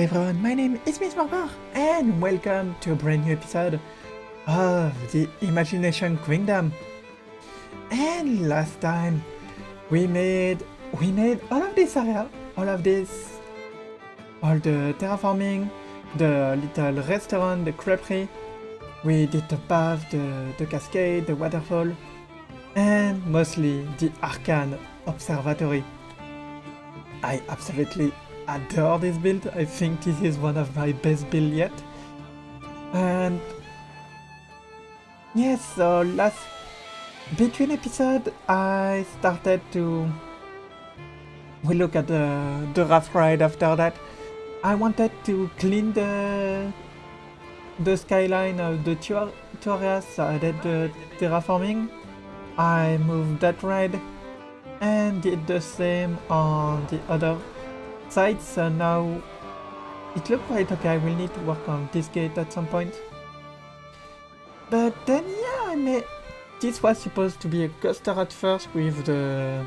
everyone, my name is Miss Marbar, and welcome to a brand new episode of the Imagination Queendom. And last time we made all of this area, all the terraforming, the little restaurant, the creperie. We did the path, the cascade, the waterfall, and mostly the Arcane Observatory. I absolutely adore this build. I think this is one of my best builds yet. And yes, so between episode I started to look at the raft ride. After that I wanted to clean the skyline of the two areas, so I did the terraforming. I moved that ride and did the same on the other side, so now it looks quite okay. I will need to work on this gate at some point. But then yeah, this was supposed to be a coaster at first with the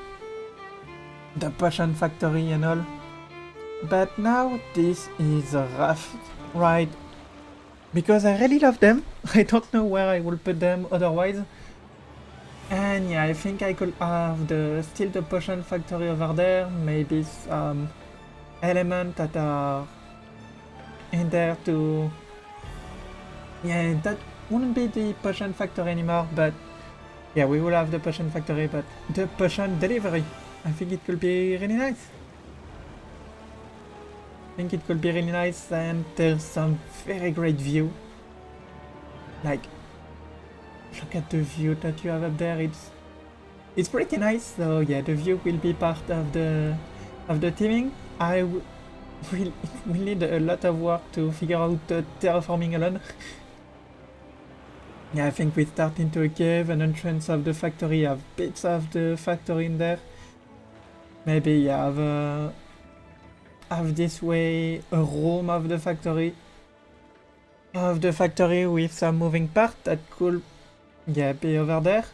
potion factory and all. But now this is a raft ride because I really love them. I don't know where I will put them otherwise. And yeah, I think I could have still the potion factory over there, maybe some elements that are in there to... Yeah, that wouldn't be the potion factory anymore, but yeah, we will have the potion factory, but the potion delivery, I think it could be really nice. And there's some very great view. Like, look at the view that you have up there. It's pretty nice. So yeah, the view will be part of the teaming. We'll need a lot of work to figure out the terraforming alone. Yeah, I think we start into a cave, an entrance of the factory, have bits of the factory in there. Maybe yeah, have this way a room of the factory with some moving part that could be over there.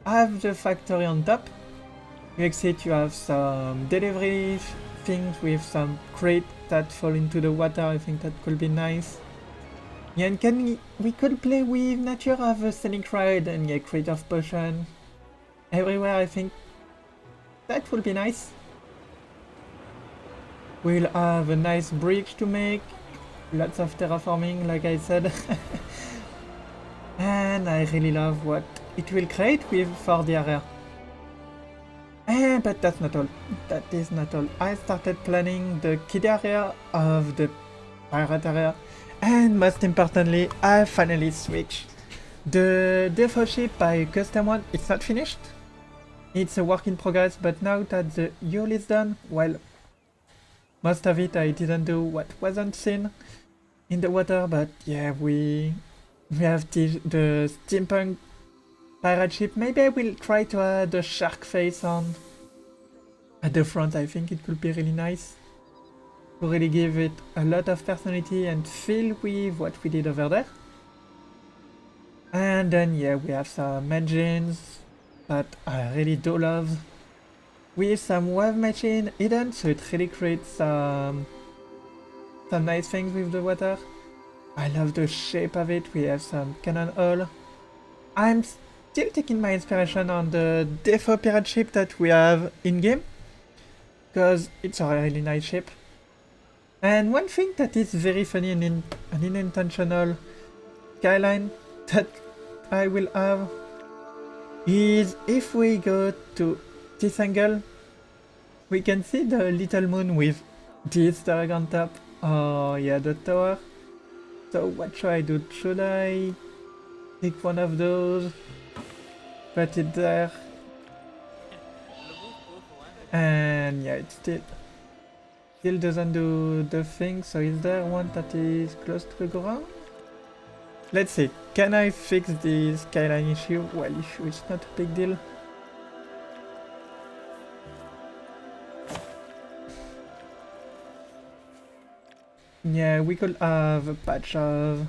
Have the factory on top. You exit, you have some delivery things with some crate that fall into the water. I think that could be nice. Yeah, and we could play with nature, have a scenic ride and crate of potion everywhere. I think that would be nice. We'll have a nice bridge to make, lots of terraforming like I said. And I really love what it will create for the area. But that's not all. That is not all. I started planning the Kiddie area of the pirate area. And most importantly, I finally switched. The default ship I custom one, it's not finished. It's a work in progress, but now that the hull is done, well, most of it I didn't do what wasn't seen in the water, but yeah, we have the steampunk pirate ship. Maybe I will try to add a shark face on at the front. I think it could be really nice to really give it a lot of personality and feel with what we did over there. And then yeah, we have some engines that I really do love, with some wave machine hidden, so it really creates some nice things with the water. I love the shape of it. We have some cannon hull. I'm still taking my inspiration on the default pirate ship that we have in game, because it's a really nice ship. And one thing that is very funny and an unintentional skyline that I will have is if we go to this angle, we can see the little moon with this Easter on top. Oh yeah, the tower. So what should I do? Should I pick one of those, put it there, and yeah, it still doesn't do the thing. So is there one that is close to the ground? Let's see, can I fix the skyline issue? Well, issue is not a big deal. Yeah, we could have a patch of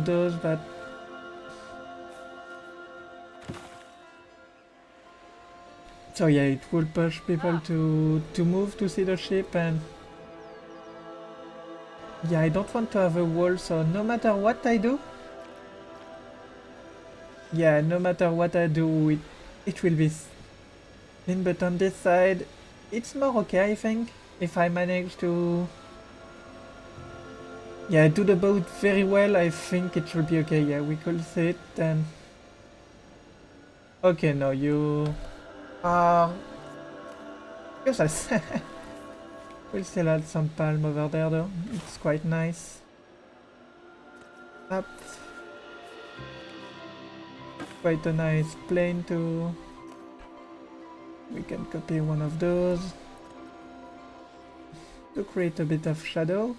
those, but So yeah, it will push people to move to see the ship, and yeah, I don't want to have a wall, so no matter what I do, yeah, no matter what I do, it will be thin, but on this side, it's more okay, I think, if I manage to, yeah, do the boat very well, I think it should be okay. Yeah, we could see it, and okay, no, you are useless. We'll still add some palm over there though, it's quite nice. Up. Quite a nice plane too. We can copy one of those to create a bit of shadow.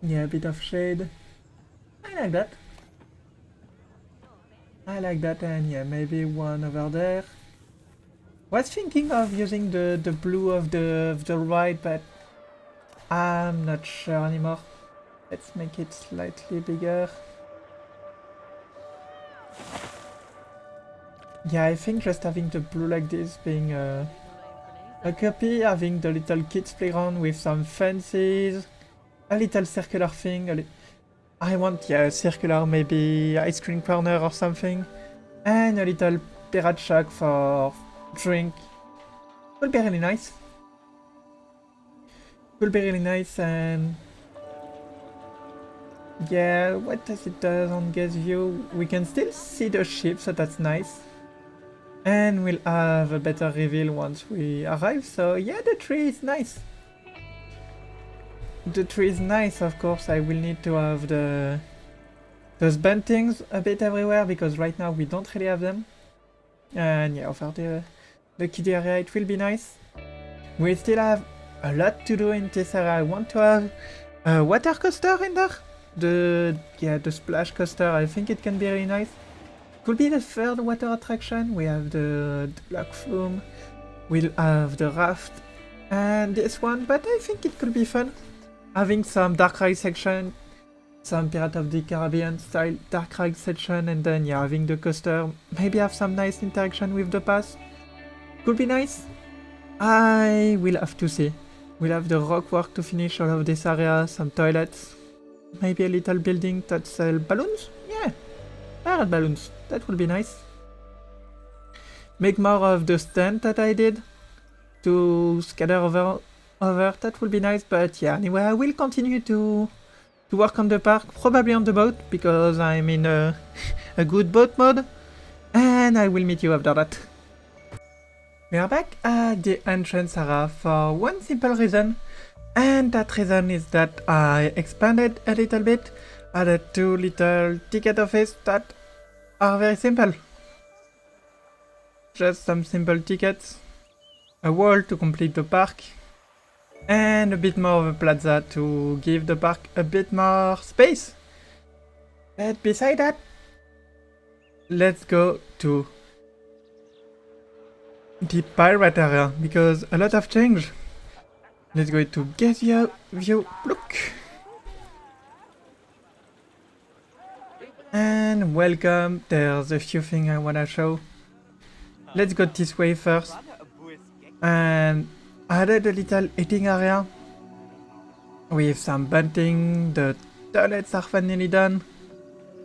Yeah, a bit of shade. I like that. I like that, and yeah, maybe one over there. Was thinking of using the blue of the right, but I'm not sure anymore. Let's make it slightly bigger. Yeah, I think just having the blue like this being a copy, having the little kids playground with some fences, a little circular thing, I want, yeah, a circular, maybe ice cream corner or something, and a little pirate shack for drink. Could be really nice. Could be really nice, and yeah, what does it do on guest view? We can still see the ship, so that's nice. And we'll have a better reveal once we arrive, so yeah, the tree is nice. The tree is nice, of course. I will need to have those bentings a bit everywhere, because right now we don't really have them. And yeah, over the kiddie area, it will be nice. We still have a lot to do in this area. I want to have a water coaster in there. The splash coaster, I think it can be really nice. Could be the third water attraction. We have the black flume, we'll have the raft, and this one, but I think it could be fun. Having some dark ride section, some Pirate of the Caribbean style dark ride section, and then yeah, having the coaster, maybe have some nice interaction with the pass. Could be nice. I will have to see. We'll have the rock work to finish all of this area, some toilets, maybe a little building that sell balloons? Yeah, pirate balloons. That would be nice. Make more of the stand that I did to scatter over. That would be nice, but yeah, anyway, I will continue to work on the park, probably on the boat, because I'm in a good boat mode, and I will meet you after that. We are back at the entrance area for one simple reason, and that reason is that I expanded a little bit, added 2 little ticket offices that are very simple. Just some simple tickets, a wall to complete the park, and a bit more of a plaza to give the park a bit more space. But beside that, let's go to the pirate area, because a lot have changed. Let's go to guest view, look. And welcome, there's a few things I wanna show. Let's go this way first. And added a little eating area with some bunting, the toilets are finally done.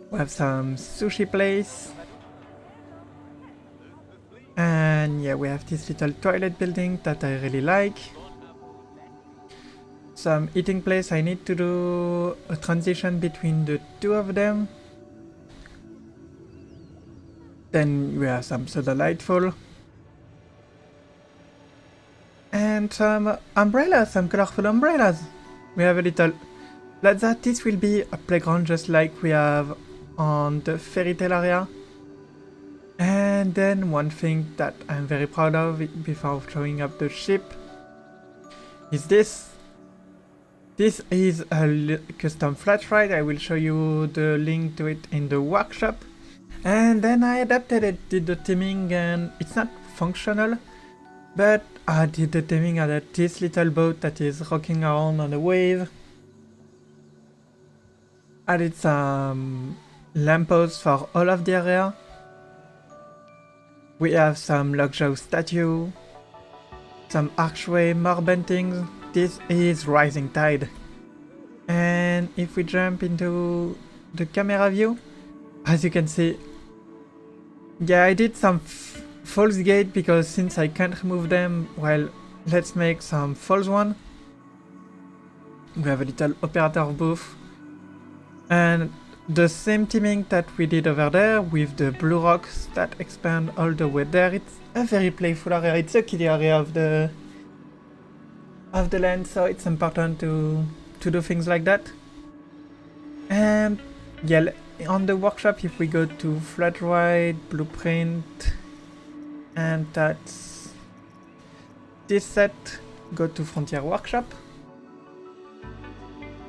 We have some sushi place. And yeah, we have this little toilet building that I really like. Some eating place, I need to do a transition between the two of them. Then we have some so delightful. And some umbrellas, some colorful umbrellas. We have a little plaza. This will be a playground just like we have on the fairy tale area. And then one thing that I'm very proud of before showing up the ship is this. This is a custom flat ride. I will show you the link to it in the workshop. And then I adapted it, did the theming, and it's not functional, but I did the theming. Added this little boat that is rocking around on a wave. Added some lampposts for all of the area. We have some lockjaw statue, some archway, more paintings. This is Rising Tide. And if we jump into the camera view, as you can see, yeah, I did some false gate because since I can't remove them, well, let's make some false one. We have a little operator booth. And the same teaming that we did over there with the blue rocks that expand all the way there. It's a very playful area. It's a kiddie area of the land, so it's important to do things like that. And yeah, on the workshop, if we go to flat ride, blueprint, and that's this set, go to Frontier Workshop.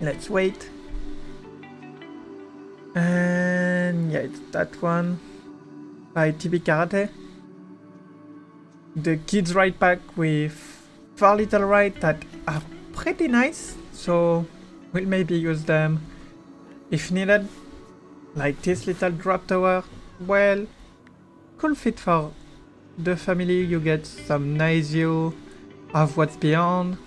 Let's wait. And yeah, it's that one by TB Karate. The kids ride pack with 4 little rides that are pretty nice, so we'll maybe use them if needed. Like this little drop tower, well, cool fit for the family. You get some nice view of what's beyond.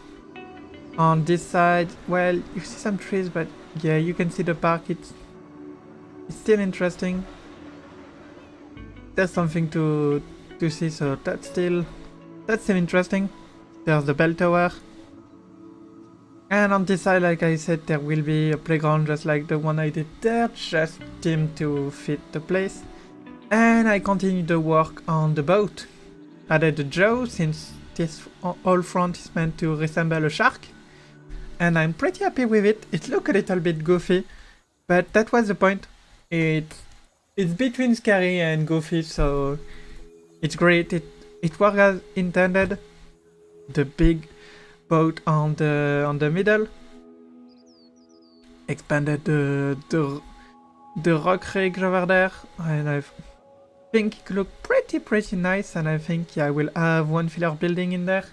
On this side, well, you see some trees, but yeah, you can see the park. It's still interesting. There's something to see, so that's still interesting. There's the bell tower. And on this side, like I said, there will be a playground just like the one I did there, just themed to fit the place. And I continued the work on the boat. Added the jaw, since this whole front is meant to resemble a shark. And I'm pretty happy with it. It looked a little bit goofy, but that was the point. It's between scary and goofy, so it's great. It worked as intended. The big boat on the middle expanded the rock rig over there, and I think it looked pretty nice. And I think I will have one filler building in there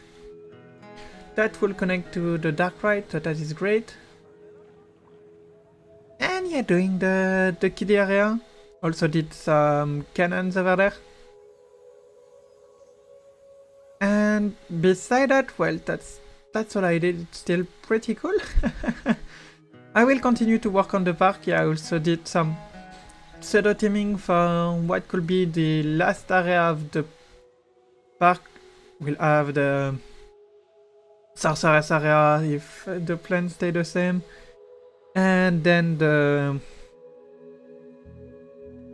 that will connect to the dark ride, so that is great. And yeah, doing the kiddie area. Also did some cannons over there. And beside that, well, that's all I did. It's still pretty cool. I will continue to work on the park. Yeah, I also did some pseudo teaming for what could be the last area of the park. We'll have the sorceress area if the plans stay the same. And then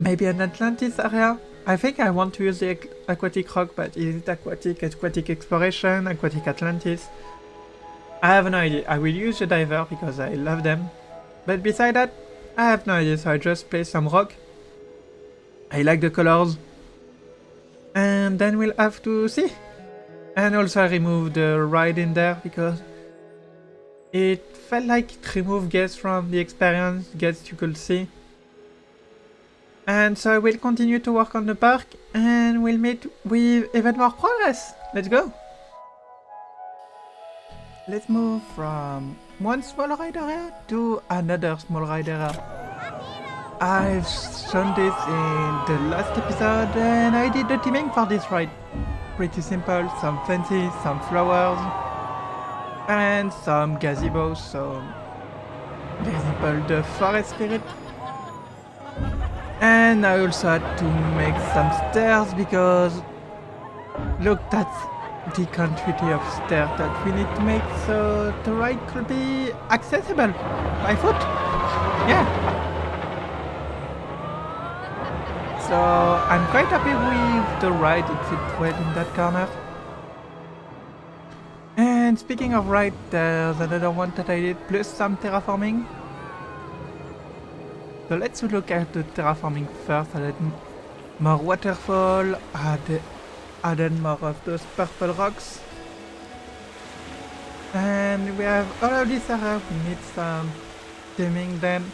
maybe an Atlantis area. I think I want to use the aquatic rock, but is it aquatic exploration, aquatic Atlantis? I have no idea. I will use the diver because I love them. But beside that, I have no idea, so I just place some rock. I like the colors. And then we'll have to see. And also I removed the ride in there because it felt like it removed guests from the experience, guests you could see. And so I will continue to work on the park and we'll meet with even more progress. Let's go! Let's move from one small ride area to another small ride area. I've shown this in the last episode and I did the teaming for this ride. Pretty simple, some fancy, some flowers, and some gazebos, so very simple, the forest spirit. And I also had to make some stairs because look, that's the quantity of stairs that we need to make so the ride could be accessible by foot. Yeah. So I'm quite happy with the ride, it fits well in that corner. And speaking of ride, there's another one that I did, plus some terraforming. So let's look at the terraforming first. I added more waterfall, added more of those purple rocks. And we have all of this area, we need some theming then,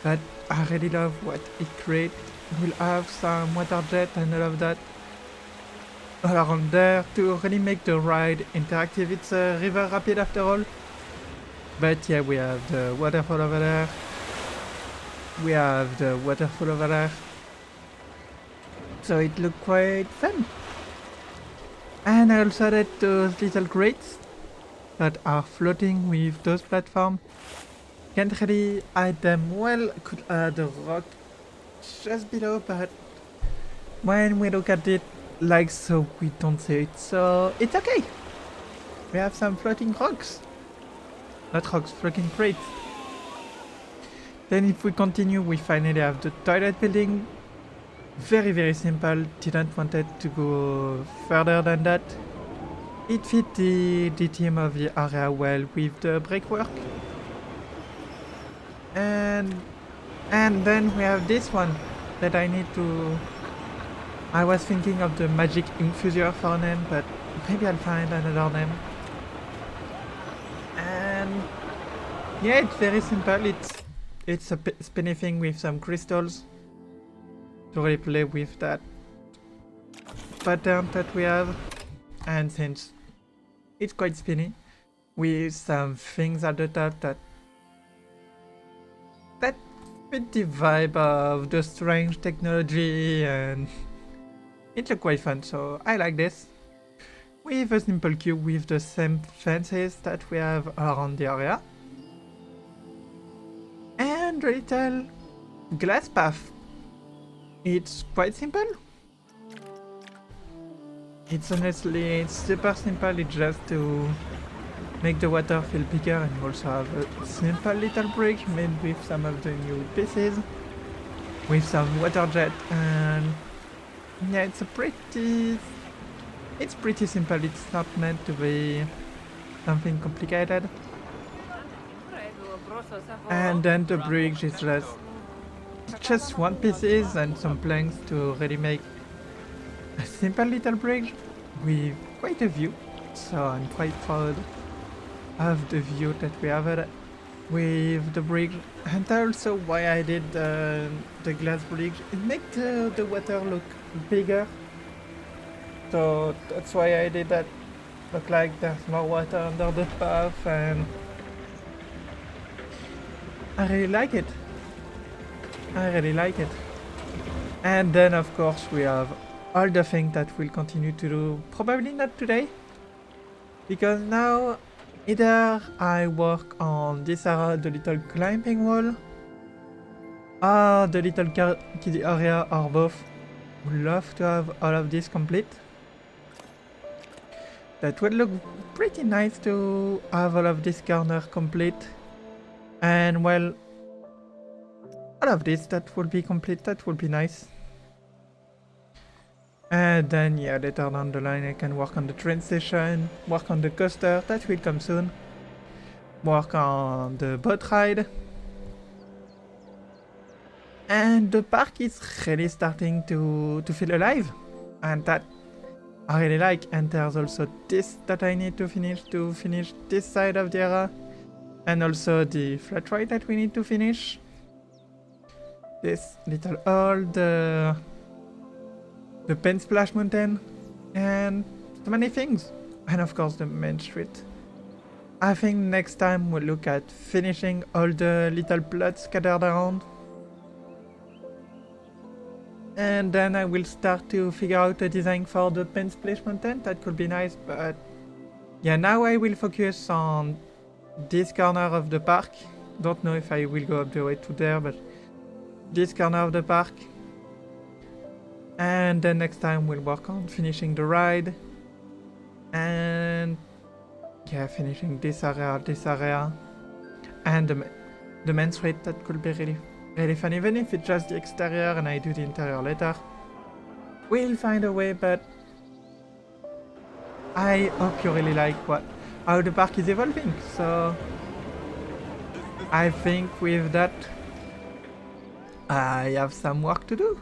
but I really love what it creates. We'll have some water jet and all of that all around there to really make the ride interactive. It's a river rapid after all. But yeah, we have the waterfall over there. We have the waterfall over there. So it looked quite fun. And I also added those little crates that are floating with those platforms. Can't really hide them well, could add a rock just below, but when we look at it like so, we don't see it, so it's okay. We have some floating rocks. Not rocks, floating crates. Then if we continue, we finally have the toilet building. Very simple, didn't want it to go further than that. It fit the theme of the area well with the brickwork. And then we have this one that I need to... I was thinking of the magic infuser for a name, but maybe I'll find another name. And yeah, it's very simple. It's a spinny thing with some crystals to really play with that pattern that we have. And since it's quite spinny, with some things at the top that fit the vibe of the strange technology, and it looks quite fun, so I like this. With a simple cube with the same fences that we have around the area. And a little glass path. It's quite simple. It's honestly super simple, it's just to make the water feel bigger, and also have a simple little bridge made with some of the new pieces. With some water jet, and yeah, it's pretty simple, it's not meant to be something complicated. And then the bridge is just one pieces and some planks to really make a simple little bridge with quite a view. So I'm quite proud of the view that we have with the bridge. And also why I did the glass bridge, it makes the water look bigger. So that's why I did that. Look like there's more water under the path, and I really like it. And then of course we have all the things that we'll continue to do, probably not today, because now either I work on this area, the little climbing wall, or the little kiddie area, or both. Would love to have all of this complete. That would look pretty nice to have all of this corner complete. And well, all of this that will be complete, that will be nice. And then yeah, later down the line I can work on the train station, work on the coaster, that will come soon. Work on the boat ride. And the park is really starting to feel alive. And that I really like. And there's also this that I need to finish this side of the area. And also the flat ride that we need to finish. This little hall, the pen splash mountain, and so many things. And of course the main street. I think next time we'll look at finishing all the little plots scattered around. And then I will start to figure out a design for the pen splash mountain. That could be nice, but yeah, now I will focus on this corner of the park. Don't know if I will go up the way to there, but this corner of the park. And then next time we'll work on finishing the ride. And yeah, finishing this area. And the main street, that could be really fun, even if it's just the exterior and I do the interior later. We'll find a way, but I hope you really like how the park is evolving. So I think with that I have some work to do.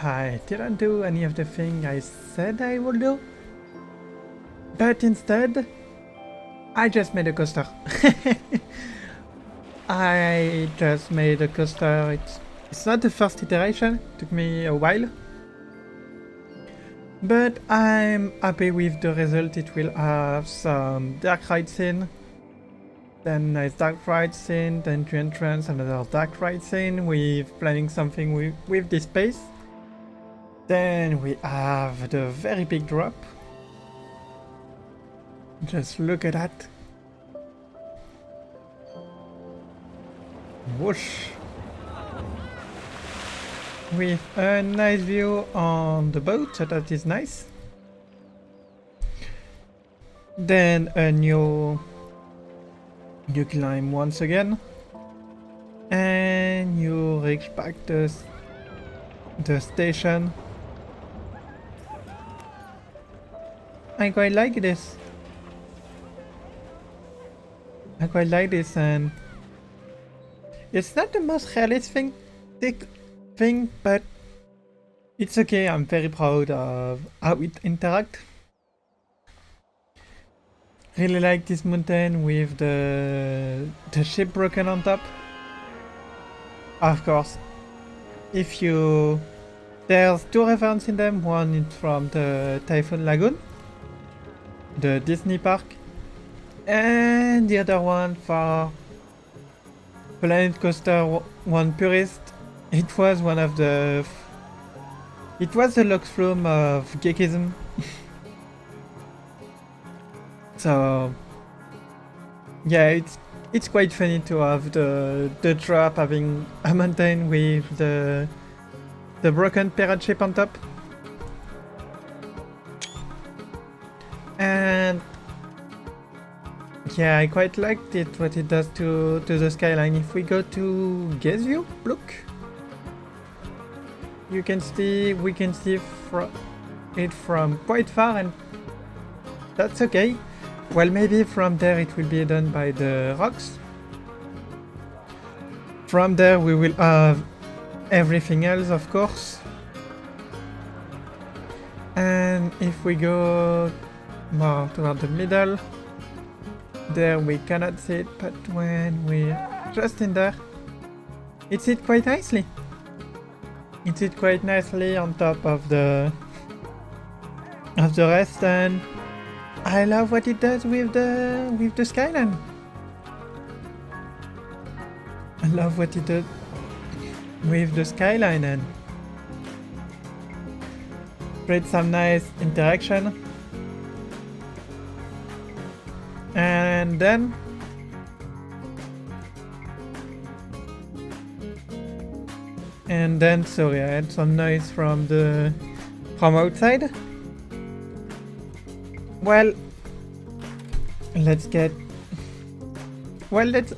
I didn't do any of the things I said I would do, but instead I just made a coaster. I just made a coaster. It's not the first iteration, it took me a while, but I'm happy with the result. It will have some dark ride scene, Then nice dark ride scene, then to entrance, another dark ride scene with planning something with this space. Then we have the very big drop. Just look at that. Whoosh. With a nice view on the boat, so that is nice. Then a new climb once again. And you reach back the station. I quite like this. And it's not the most realistic thing, but it's okay. I'm very proud of how it interacts. Really like this mountain with the ship broken on top. Of course, there's two references in them. One is from the Typhoon Lagoon, the Disney park, and the other one for Planet Coaster One Purist. It was the Lux Flume of geekism. So yeah, it's quite funny to have the drop having a mountain with the broken pirate ship on top. And yeah, I quite liked it, what it does to the skyline. If we go to gaze view, look, we can see it from quite far, and that's okay. Well, maybe from there it will be done by the rocks. From there we will have everything else, of course. And if we go more toward the middle, there we cannot see it, but when we're just in there, it sits quite nicely. It sits quite nicely on top of the rest, and I love what it does with the skyline. I love what it does with the skyline, and create some nice interaction. And then sorry, I had some noise from outside. Well, let's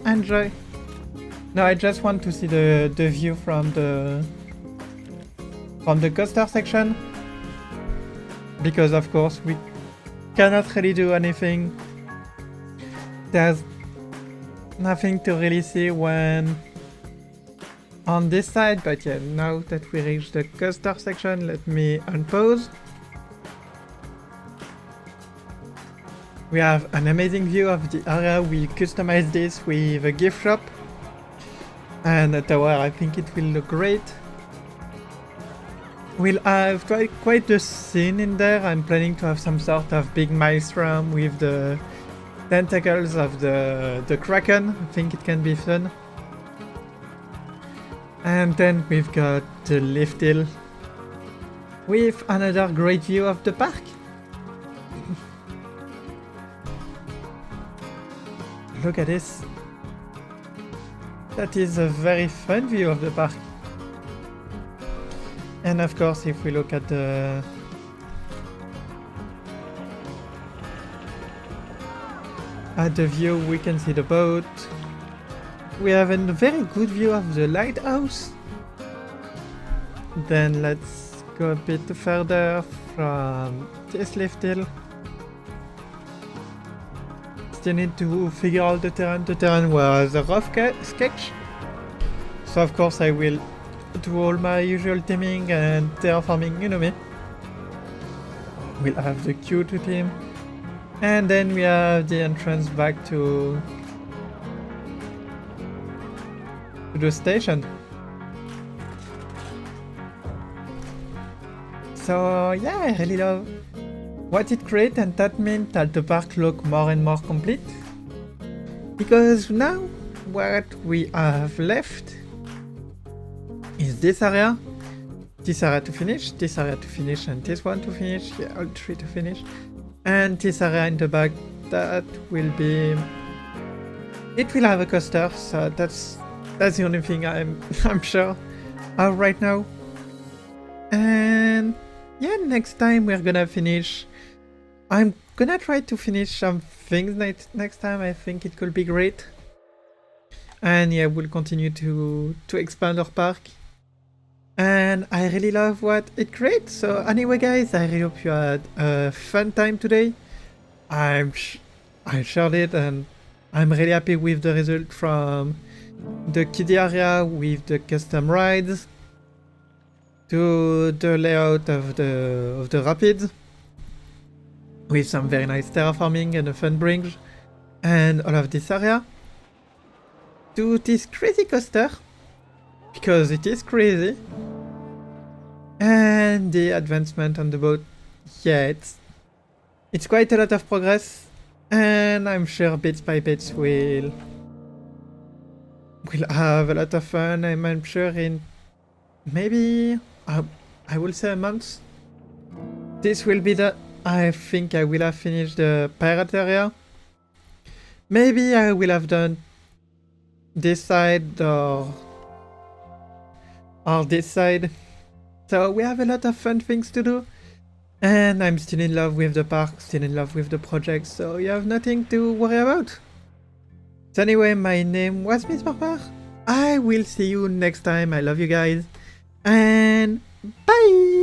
enjoy. No, I just want to see the view from the coaster section, because of course we cannot really do anything. There's nothing to really see when on this side, but yeah, now that we reach the coaster section, let me unpause. We have an amazing view of the area. We customized this with a gift shop and a tower. I think it will look great. We'll have quite a scene in there. I'm planning to have some sort of big maelstrom with the tentacles of the Kraken. I think it can be fun. And then we've got the lift hill with another great view of the park. Look at this. That is a very fun view of the park. And of course, if we look at the view, we can see the boat. We have a very good view of the lighthouse. Then let's go a bit further from this lift hill. Still need to figure out the terrain. The terrain was a rough sketch. So of course I will do all my usual teaming and terraforming, you know me. We'll have the queue to team. And then we have the entrance back to the station. So yeah, I really love what it creates, and that means that the park looks more and more complete. Because now what we have left is this area to finish, this area to finish, and this one to finish. Yeah, all three to finish. And this area in the back, that will be... It will have a coaster, so that's the only thing I'm sure of right now. And yeah, next time we're gonna finish... I'm gonna try to finish some things next time. I think it could be great. And yeah, we'll continue to expand our park. And I really love what it creates. So anyway guys, I really hope you had a fun time today. I sure did, and I'm really happy with the result from the Kiddie area with the custom rides to the layout of the rapids with some very nice terraforming and a fun bridge and all of this area to this crazy coaster, because it is crazy, and the advancement on the boat. Yeah, it's quite a lot of progress, and I'm sure bits by bits we'll have a lot of fun. I'm sure in maybe I will say a month this will be the... I think I will have finished the pirate area. Maybe I will have done this side or this side. So we have a lot of fun things to do. And I'm still in love with the park, still in love with the project, so you have nothing to worry about. So anyway, my name was Miss Parpar. I will see you next time. I love you guys. And bye!